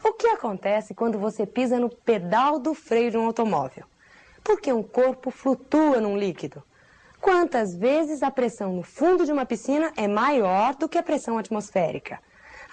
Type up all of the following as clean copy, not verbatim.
O que acontece quando você pisa no pedal do freio de um automóvel? Por que um corpo flutua num líquido? Quantas vezes a pressão no fundo de uma piscina é maior do que a pressão atmosférica?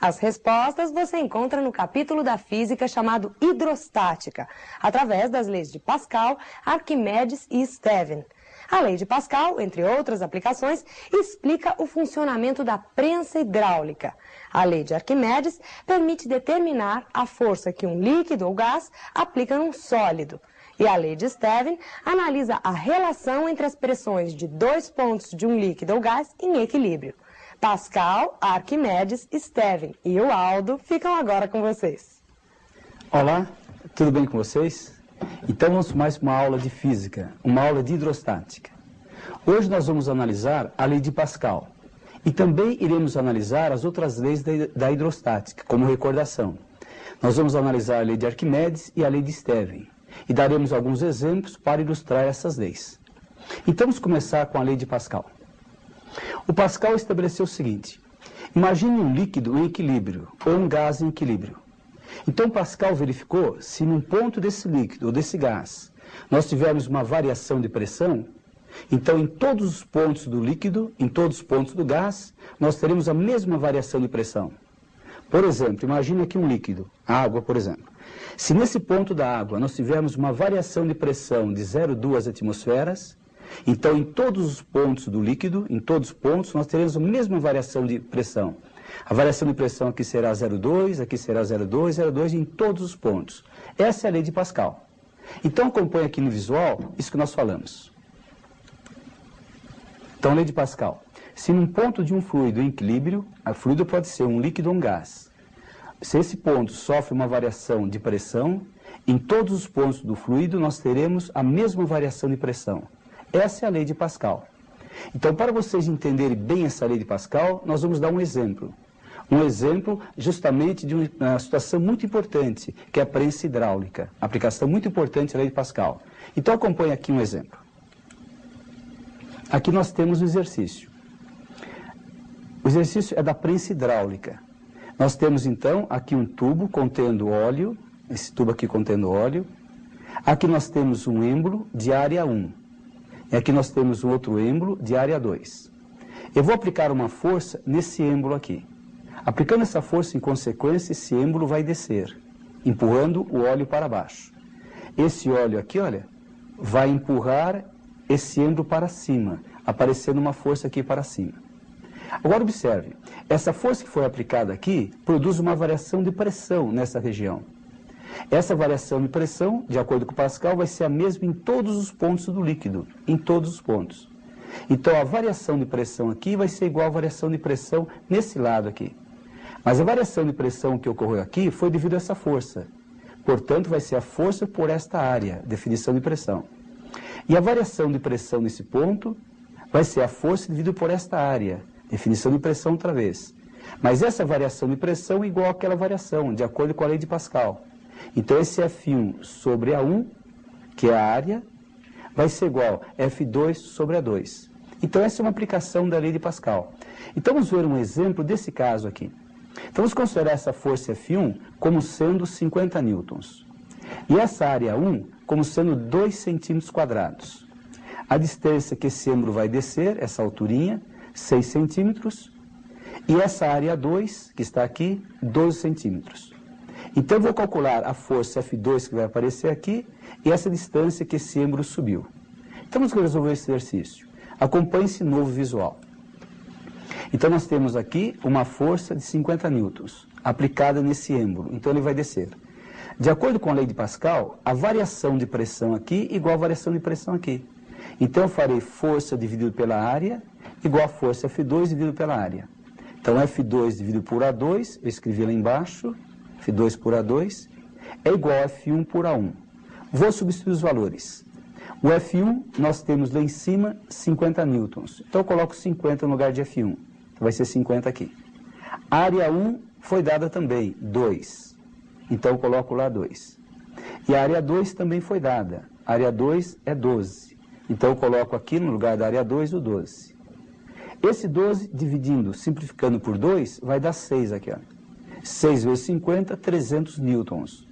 As respostas você encontra no capítulo da física chamado hidrostática, através das leis de Pascal, Arquimedes e Stevin. A lei de Pascal, entre outras aplicações, explica o funcionamento da prensa hidráulica. A lei de Arquimedes permite determinar a força que um líquido ou gás aplica num sólido. E a lei de Stevin analisa a relação entre as pressões de dois pontos de um líquido ou gás em equilíbrio. Pascal, Arquimedes, Stevin e o Aldo ficam agora com vocês. Olá, tudo bem com vocês? Então vamos mais uma aula de física, uma aula de hidrostática. Hoje nós vamos analisar a lei de Pascal e também iremos analisar as outras leis da hidrostática, como recordação. Nós vamos analisar a lei de Arquimedes e a lei de Stevin e daremos alguns exemplos para ilustrar essas leis. Então vamos começar com a lei de Pascal. O Pascal estabeleceu o seguinte: imagine um líquido em equilíbrio ou um gás em equilíbrio. Então Pascal verificou se num ponto desse líquido ou desse gás nós tivermos uma variação de pressão, então em todos os pontos do líquido, em todos os pontos do gás, nós teremos a mesma variação de pressão. Por exemplo, imagine aqui um líquido, a água, por exemplo. Se nesse ponto da água nós tivermos uma variação de pressão de 0,2 atmosferas, então em todos os pontos do líquido, em todos os pontos, nós teremos a mesma variação de pressão. A variação de pressão aqui será 0,2, aqui será 0,2, 0,2 em todos os pontos. Essa é a lei de Pascal. Então acompanhe aqui no visual isso que nós falamos. Então, lei de Pascal. Se num ponto de um fluido em equilíbrio, o fluido pode ser um líquido ou um gás. Se esse ponto sofre uma variação de pressão, em todos os pontos do fluido nós teremos a mesma variação de pressão. Essa é a lei de Pascal. Então, para vocês entenderem bem essa lei de Pascal, nós vamos dar um exemplo. Um exemplo justamente de uma situação muito importante, que é a prensa hidráulica. Aplicação muito importante da lei de Pascal. Então, acompanhe aqui um exemplo. Aqui nós temos o exercício. O exercício é da prensa hidráulica. Nós temos, então, aqui um tubo contendo óleo, esse tubo aqui contendo óleo. Aqui nós temos um êmbolo de área 1. E aqui nós temos um outro êmbolo de área 2. Eu vou aplicar uma força nesse êmbolo aqui. Aplicando essa força, em consequência, esse êmbolo vai descer, empurrando o óleo para baixo. Esse óleo aqui, olha, vai empurrar esse êmbolo para cima, aparecendo uma força aqui para cima. Agora observe, essa força que foi aplicada aqui produz uma variação de pressão nessa região. Essa variação de pressão, de acordo com Pascal, vai ser a mesma em todos os pontos do líquido, em todos os pontos. Então a variação de pressão aqui vai ser igual à variação de pressão nesse lado aqui. Mas a variação de pressão que ocorreu aqui foi devido a essa força. Portanto, vai ser a força por esta área, definição de pressão. E a variação de pressão nesse ponto vai ser a força dividida por esta área, definição de pressão outra vez. Mas essa variação de pressão é igual àquela variação, de acordo com a lei de Pascal. Então esse F1 sobre A1, que é a área, vai ser igual a F2 sobre A2. Então essa é uma aplicação da lei de Pascal. Então vamos ver um exemplo desse caso aqui. Então vamos considerar essa força F1 como sendo 50 newtons. E essa área 1 como sendo 2 centímetros quadrados. A distância que esse êmbolo vai descer, essa alturinha, 6 centímetros. E essa área 2, que está aqui, 12 centímetros. Então eu vou calcular a força F2 que vai aparecer aqui e essa distância que esse êmbolo subiu. Então vamos resolver esse exercício. Acompanhe esse novo visual. Então nós temos aqui uma força de 50 newtons aplicada nesse êmbolo. Então ele vai descer. De acordo com a lei de Pascal, a variação de pressão aqui igual a variação de pressão aqui. Então eu farei força dividido pela área igual a força F2 dividido pela área. Então F2 dividido por A2, eu escrevi lá embaixo, F2 por A2, é igual a F1 por A1. Vou substituir os valores. O F1, nós temos lá em cima 50 newtons. Então eu coloco 50 no lugar de F1. Então vai ser 50 aqui. A área 1 foi dada também, 2. Então eu coloco lá 2. E a área 2 também foi dada. A área 2 é 12. Então eu coloco aqui no lugar da área 2 o 12. Esse 12 dividindo, simplificando por 2, vai dar 6 aqui, ó. 6 vezes 50, 300 newtons.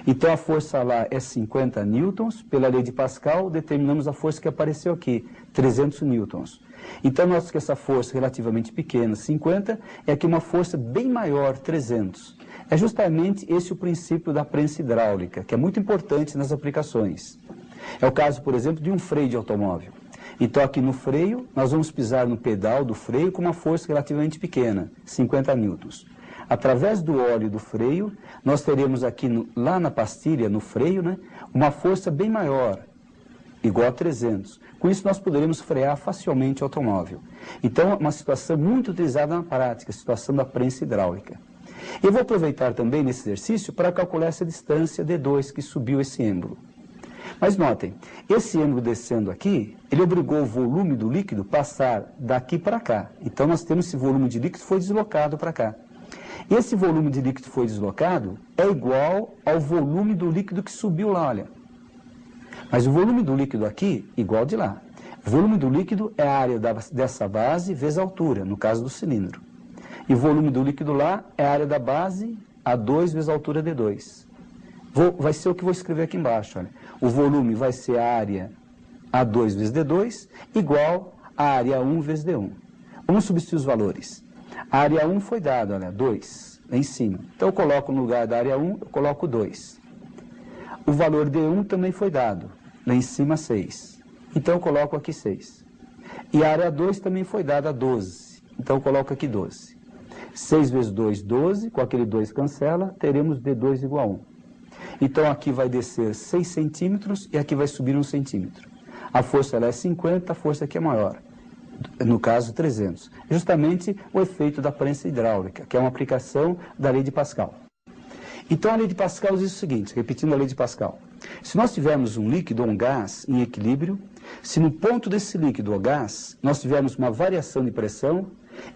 Então a força lá é 50 newtons, pela lei de Pascal, determinamos a força que apareceu aqui, 300 newtons. Então nós que essa força relativamente pequena, 50, é aqui uma força bem maior, 300. É justamente esse o princípio da prensa hidráulica, que é muito importante nas aplicações. É o caso, por exemplo, de um freio de automóvel. Então aqui no freio, nós vamos pisar no pedal do freio com uma força relativamente pequena, 50 newtons. Através do óleo do freio, nós teremos aqui, lá na pastilha, no freio, né, uma força bem maior, igual a 300. Com isso, nós poderemos frear facilmente o automóvel. Então, é uma situação muito utilizada na prática, a situação da prensa hidráulica. Eu vou aproveitar também nesse exercício para calcular essa distância D2 que subiu esse êmbolo. Mas notem, esse êmbolo descendo aqui, ele obrigou o volume do líquido a passar daqui para cá. Então, nós temos esse volume de líquido que foi deslocado para cá. Esse volume de líquido que foi deslocado é igual ao volume do líquido que subiu lá, olha. Mas o volume do líquido aqui, igual de lá. O volume do líquido é a área dessa base vezes a altura, no caso do cilindro. E o volume do líquido lá é a área da base A2 vezes a altura D2. Vai ser o que vou escrever aqui embaixo, olha. O volume vai ser a área A2 vezes D2 igual a área 1 vezes D1. Vamos substituir os valores. A área 1 foi dada, olha, 2, lá em cima. Então eu coloco no lugar da área 1, eu coloco 2. O valor D1 também foi dado, lá em cima 6. Então eu coloco aqui 6. E a área 2 também foi dada 12. Então eu coloco aqui 12. 6 vezes 2, 12. Com aquele 2 cancela, teremos D2 igual a 1. Então aqui vai descer 6 centímetros e aqui vai subir 1 centímetro. A força ela é 50, a força aqui é maior. No caso, 300. Justamente o efeito da prensa hidráulica, que é uma aplicação da lei de Pascal. Então, a lei de Pascal diz o seguinte, repetindo a lei de Pascal. Se nós tivermos um líquido ou um gás em equilíbrio, se no ponto desse líquido ou gás nós tivermos uma variação de pressão,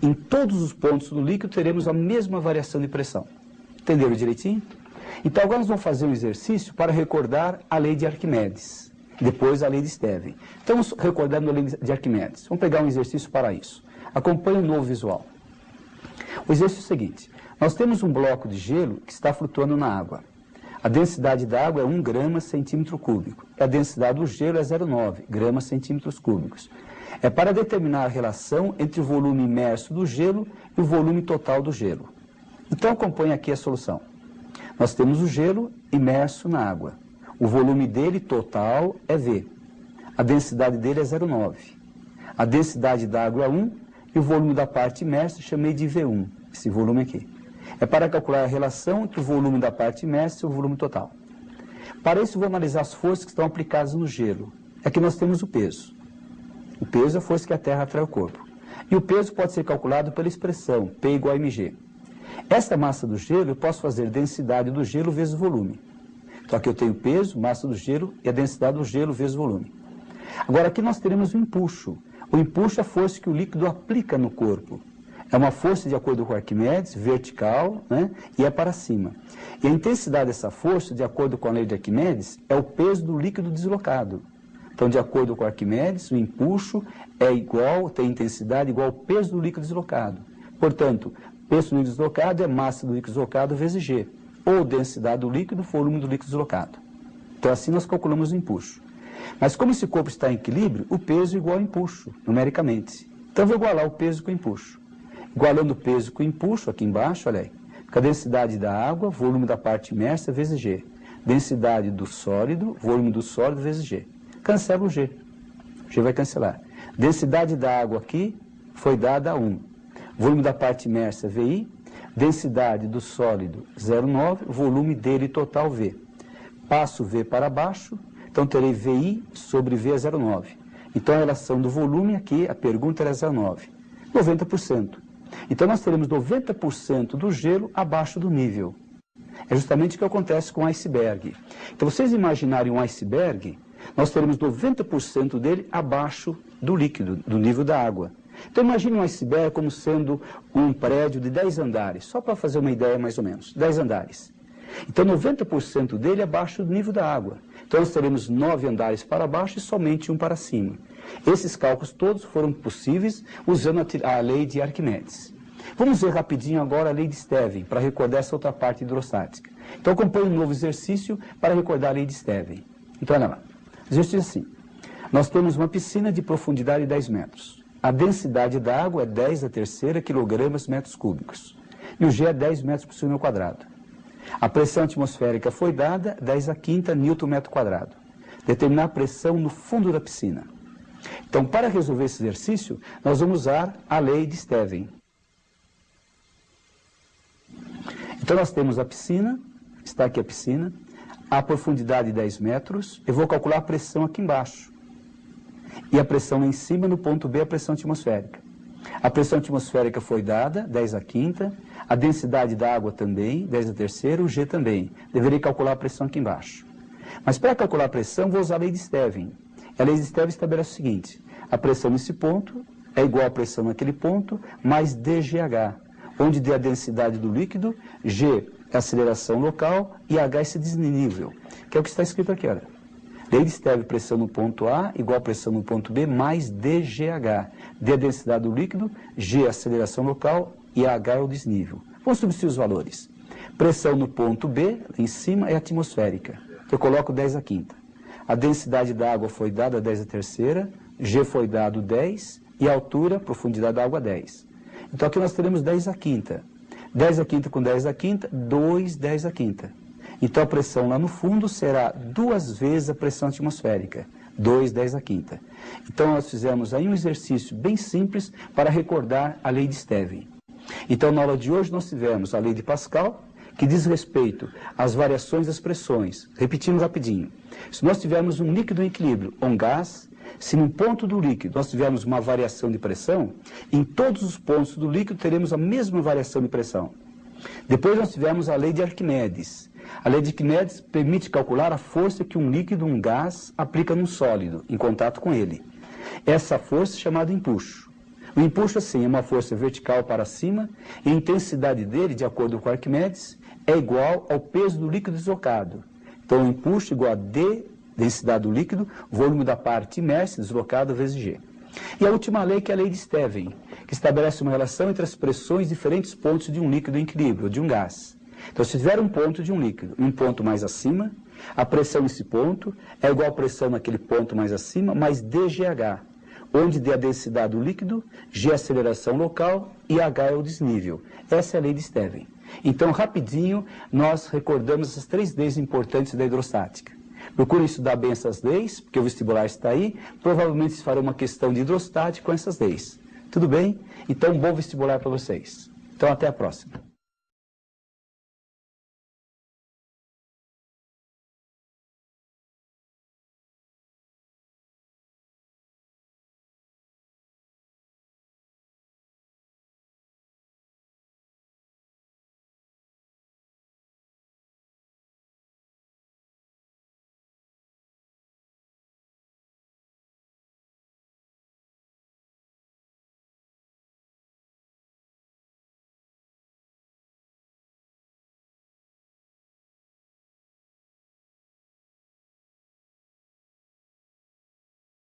em todos os pontos do líquido teremos a mesma variação de pressão. Entenderam direitinho? Então, agora nós vamos fazer um exercício para recordar a lei de Arquimedes. Depois a lei de Stevin. Então, recordando a lei de Arquimedes. Vamos pegar um exercício para isso. Acompanhe o novo visual. O exercício é o seguinte. Nós temos um bloco de gelo que está flutuando na água. A densidade da água é 1 grama centímetro cúbico. E a densidade do gelo é 0,9 gramas centímetros cúbicos. É para determinar a relação entre o volume imerso do gelo e o volume total do gelo. Então, acompanhe aqui a solução. Nós temos o gelo imerso na água. O volume dele total é V. A densidade dele é 0,9. A densidade da água é 1 e o volume da parte imersa chamei de V1, esse volume aqui. É para calcular a relação entre o volume da parte imersa e o volume total. Para isso, vou analisar as forças que estão aplicadas no gelo. Aqui nós temos o peso. O peso é a força que a Terra atrai ao corpo. E o peso pode ser calculado pela expressão P igual a mg. Esta massa do gelo, eu posso fazer densidade do gelo vezes volume. Então aqui eu tenho peso, massa do gelo e a densidade do gelo vezes volume. Agora aqui nós teremos o empuxo. O empuxo é a força que o líquido aplica no corpo. É uma força, de acordo com Arquimedes, vertical, né, e é para cima. E a intensidade dessa força, de acordo com a lei de Arquimedes, é o peso do líquido deslocado. Então, de acordo com Arquimedes, o empuxo é igual, tem intensidade igual ao peso do líquido deslocado. Portanto, peso do líquido deslocado é massa do líquido deslocado vezes G, ou densidade do líquido, volume do líquido deslocado. Então, assim nós calculamos o empuxo. Mas como esse corpo está em equilíbrio, o peso é igual ao empuxo, numericamente. Então, eu vou igualar o peso com o empuxo. Igualando o peso com o empuxo, aqui embaixo, olha aí. Fica a densidade da água, volume da parte imersa, vezes G. Densidade do sólido, volume do sólido, vezes G. Cancela o G. O G vai cancelar. Densidade da água aqui foi dada a 1. Volume da parte imersa, VI. Densidade do sólido, 0,9. Volume dele total, V. Passo V para baixo, então terei VI sobre V é 0,9. Então a relação do volume aqui, a pergunta era 0,9. 90%. Então nós teremos 90% do gelo abaixo do nível. É justamente o que acontece com o iceberg. Então vocês imaginarem um iceberg, nós teremos 90% dele abaixo do líquido, do nível da água. Então imagine um iceberg como sendo um prédio de 10 andares, só para fazer uma ideia mais ou menos, 10 andares. Então 90% dele abaixo do nível da água. Então nós teremos 9 andares para baixo e somente um para cima. Esses cálculos todos foram possíveis usando a lei de Arquimedes. Vamos ver rapidinho agora a lei de Stevin, para recordar essa outra parte hidrostática. Então, acompanhe um novo exercício para recordar a lei de Stevin. Então, olha lá. Exercício assim. Nós temos uma piscina de profundidade de 10 metros. A densidade da água é 10⁻³ quilogramas metros cúbicos. E o G é 10 metros por segundo ao quadrado. A pressão atmosférica foi dada 10⁵ Newton metro quadrado. Determinar a pressão no fundo da piscina. Então, para resolver esse exercício, nós vamos usar a lei de Stevin. Então, nós temos a piscina, está aqui a piscina, a profundidade de 10 metros, eu vou calcular a pressão aqui embaixo. E a pressão lá em cima, no ponto B, a pressão atmosférica. A pressão atmosférica foi dada, 10⁵, a densidade da água também, 10⁻³, o G também. Deveria calcular a pressão aqui embaixo. Mas para calcular a pressão, vou usar a lei de Stevin. A lei de Stevin estabelece o seguinte: a pressão nesse ponto é igual à pressão naquele ponto, mais dGH, onde D é a densidade do líquido, G é a aceleração local e H é esse desnível, que é o que está escrito aqui, olha. Lei de Stevin, pressão no ponto A igual a pressão no ponto B mais dGH. D é a densidade do líquido, G é a aceleração local e H é o desnível. Vamos substituir os valores. Pressão no ponto B, lá em cima, é atmosférica. Eu coloco 10⁵. A densidade da água foi dada 10⁻³, G foi dado 10 e a altura, profundidade da água 10. Então aqui nós teremos 10⁵. 10⁵ com 10⁵, 2 10⁵. Então a pressão lá no fundo será 2 vezes a pressão atmosférica, 2 10⁵. Então nós fizemos aí um exercício bem simples para recordar a lei de Stevin. Então na aula de hoje nós tivemos a lei de Pascal, que diz respeito às variações das pressões. Repetindo rapidinho. Se nós tivermos um líquido em equilíbrio, um gás, se num ponto do líquido nós tivermos uma variação de pressão, em todos os pontos do líquido teremos a mesma variação de pressão. Depois nós tivemos a lei de Arquimedes. A lei de Arquimedes permite calcular a força que um líquido, um gás, aplica num sólido, em contato com ele. Essa força é chamada empuxo. O empuxo, assim, é uma força vertical para cima, e a intensidade dele, de acordo com Arquimedes, é igual ao peso do líquido deslocado. Então, o empuxo é igual a D, densidade do líquido, volume da parte imersa, deslocado, vezes G. E a última lei, que é a lei de Stevin, que estabelece uma relação entre as pressões de diferentes pontos de um líquido em equilíbrio, ou de um gás. Então, se tiver um ponto de um líquido, um ponto mais acima, a pressão nesse ponto é igual à pressão naquele ponto mais acima, mais dGH, onde D é a densidade do líquido, G é a aceleração local e H é o desnível. Essa é a lei de Stevin. Então, rapidinho, nós recordamos essas 3 leis importantes da hidrostática. Procurem estudar bem essas leis, porque o vestibular está aí. Provavelmente se fará uma questão de hidrostática com essas leis. Tudo bem? Então, bom vestibular para vocês. Então, até a próxima.